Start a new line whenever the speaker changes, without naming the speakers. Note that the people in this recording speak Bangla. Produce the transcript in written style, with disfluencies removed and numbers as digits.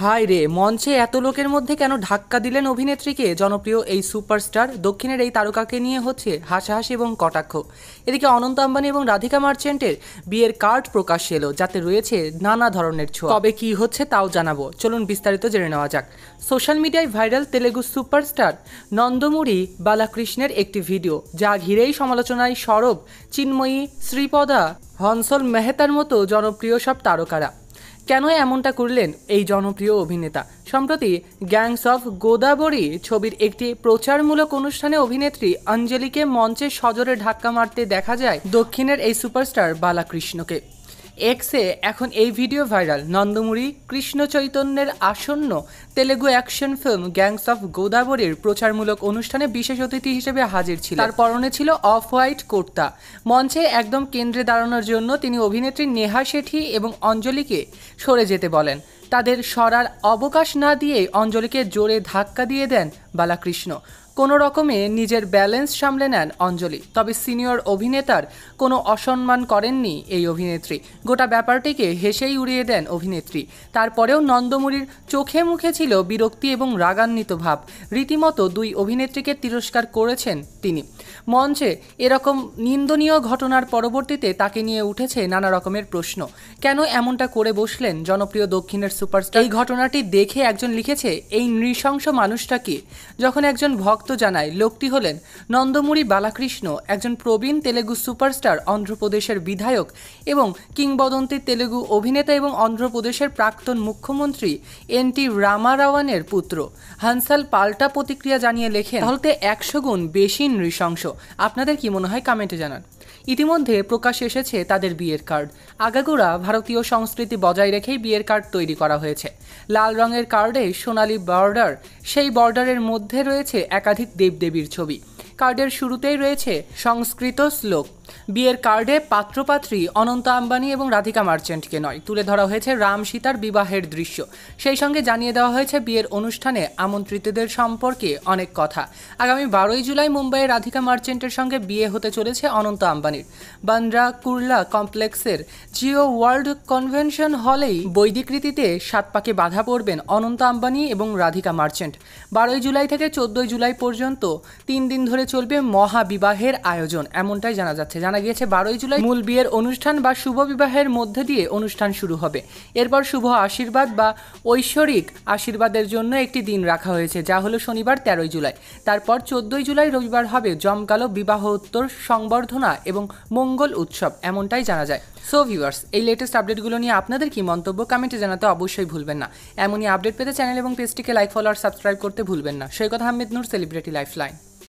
হায় রে, মঞ্চে এত লোকের মধ্যে কেন ধাক্কা দিলেন অভিনেত্রীকে? জনপ্রিয় এই সুপারস্টার দক্ষিণের এই তারকাকে নিয়ে হচ্ছে হাসাহাসি এবং কটাক্ষ। এদিকে অনন্ত আম্বানি এবং রাধিকা মার্চেন্টের বিয়ের কার্ড প্রকাশ্যে এলো, যাতে রয়েছে নানা ধরনের ছোঁয়া। কবে কি হচ্ছে তাও জানাবো, চলুন বিস্তারিত জেনে নেওয়া যাক। সোশ্যাল মিডিয়ায় ভাইরাল তেলেগু সুপারস্টার নন্দমুরি বালাকৃষ্ণের একটি ভিডিও, যা ঘিরেই সমালোচনায় সরব চিন্ময়ী, শ্রীপদা, হংসল মেহতার মতো জনপ্রিয় সব তারকারা। কেন এমনটা করলেন এই জনপ্রিয় অভিনেতা? সম্প্রতি গ্যাংস অফ গোদাবরী ছবির একটি প্রচারমূলক অনুষ্ঠানে অভিনেত্রী অঞ্জলিকে মঞ্চে সজোরে ধাক্কা মারতে দেখা যায় দক্ষিণের এই সুপারস্টার বালাকৃষ্ণকে। এক্সে এখন এই ভিডিও ভাইরাল। নন্দমুরি কৃষ্ণ চৈতন্যের আসন্ন Telugu action film gangs of গোদাবরীর প্রচারমূলক অনুষ্ঠানে বিশেষ অতিথি হিসেবে হাজির ছিল। তার পরনে ছিল অফ হোয়াইট কুর্তা। মঞ্চে একদম কেন্দ্রে দাঁড়ানোর জন্য তিনি অভিনেত্রী নেহা শেঠি এবং অঞ্জলিকে সরে যেতে বলেন। তাদের সরার অবকাশ না দিয়ে অঞ্জলিকে জোরে ধাক্কা দিয়ে দেন বালাকৃষ্ণ। কোনো রকমে নিজের ব্যালেন্স সামলে নেন অঞ্জলি। তবে সিনিয়র অভিনেতার কোনো অসম্মান করেননি এই অভিনেত্রী। গোটা ব্যাপারটিকে হেসেই উড়িয়ে দেন অভিনেত্রী। তারপরেও নন্দমুরির চোখে মুখে ছিল বিরক্তি এবং রাগান্বিত ভাব। রীতিমতো দুই অভিনেত্রীকে তিরস্কার করেছেন তিনি। মঞ্চে এরকম নিন্দনীয় ঘটনার পরবর্তীতে তাকে নিয়ে উঠেছে নানা রকমের প্রশ্ন। কেন এমনটা করে বসলেন জনপ্রিয় দক্ষিণের সুপারস্টার? এই ঘটনাটি দেখে একজন লিখেছে, এই নৃশংস মানুষটাকে যখন একজন ভক্ত জানায়, লোকটি হলেন নন্দমুরি বালাকৃষ্ণ, একজন প্রবীণ তেলেগু সুপারস্টার, অন্ধ্রপ্রদেশের বিধায়ক এবং কিংবদন্তি তেলেগু অভিনেতা এবং অন্ধ্রপ্রদেশের প্রাক্তন মুখ্যমন্ত্রী এনটি রামারাওয়ানের পুত্র। হানসাল পাল্টা প্রতিক্রিয়া জানিয়ে লেখেন, তাহলে 100 গুণ বেশি নৃশংস। আপনাদের কি মনে হয় কমেন্টে জানান। ইতিমধ্যে প্রকাশ এসেছে তাদের বিয়ের কার্ড। আগাগোড়া ভারতীয় সংস্কৃতি বজায় রেখেই বিয়ের কার্ড তৈরি করা হয়েছে। লাল রঙের কার্ডে সোনালী বর্ডার, সেই বর্ডারের মধ্যে রয়েছে একাধিক দেবদেবীর ছবি। কার্ডের শুরুতেই রয়েছে সংস্কৃত শ্লোক। বিয়ের কার্ডে পাত্রপাত্রী অনন্ত আম্বানি এবং রাধিকা মার্চেন্টকে নয়, তুলে ধরা হয়েছে রাম সীতার বিবাহের দৃশ্য। সেই সঙ্গে জানিয়ে দেওয়া হয়েছে বিয়ের অনুষ্ঠানে আমন্ত্রিতদের সম্পর্কে অনেক কথা। আগামী 12ই জুলাই মুম্বাইয়ের রাধিকা মার্চেন্টের সঙ্গে বিয়ে হতে চলেছে অনন্ত আম্বানির। বান্দ্রা কুর্লা কমপ্লেক্সের জিও ওয়ার্ল্ড কনভেনশন হলেই বৈদিক রীতিতে 7 পাকে বাধা পড়বেন অনন্ত আম্বানি এবং রাধিকা মার্চেন্ট। 12ই জুলাই থেকে 14ই জুলাই পর্যন্ত 3 দিন ধরে চলবে মহাবিবাহের আয়োজন, এমনটাই জানা যাচ্ছে। জানা গিয়েছে 12ই জুলাই মূল বিয়ের অনুষ্ঠান বা শুভ বিবাহের মধ্যে দিয়ে অনুষ্ঠান শুরু হবে। এরপর শুভ আশীর্বাদ বা ঐশ্বরিক আশীর্বাদের জন্য একটি দিন রাখা হয়েছে, যা হলো শনিবার 13ই জুলাই। তারপর 14ই জুলাই রবিবার হবে জমকালো বিবাহোত্তর সংবর্ধনা এবং মঙ্গল উৎসব, এমনটাই জানা যায়। সো ভিউয়ার্স, এই লেটেস্ট আপডেটগুলো নিয়ে আপনাদের কি মন্তব্য কমেন্টে জানাতে অবশ্যই ভুলবেন না। এমনই আপডেট পেতে চ্যানেল এবং পেজটিকে লাইক, ফলো আর সাবস্ক্রাইব করতে ভুলবেন না। সৈকত আহমেদ নূর, সেলিব্রিটি লাইফলাইন।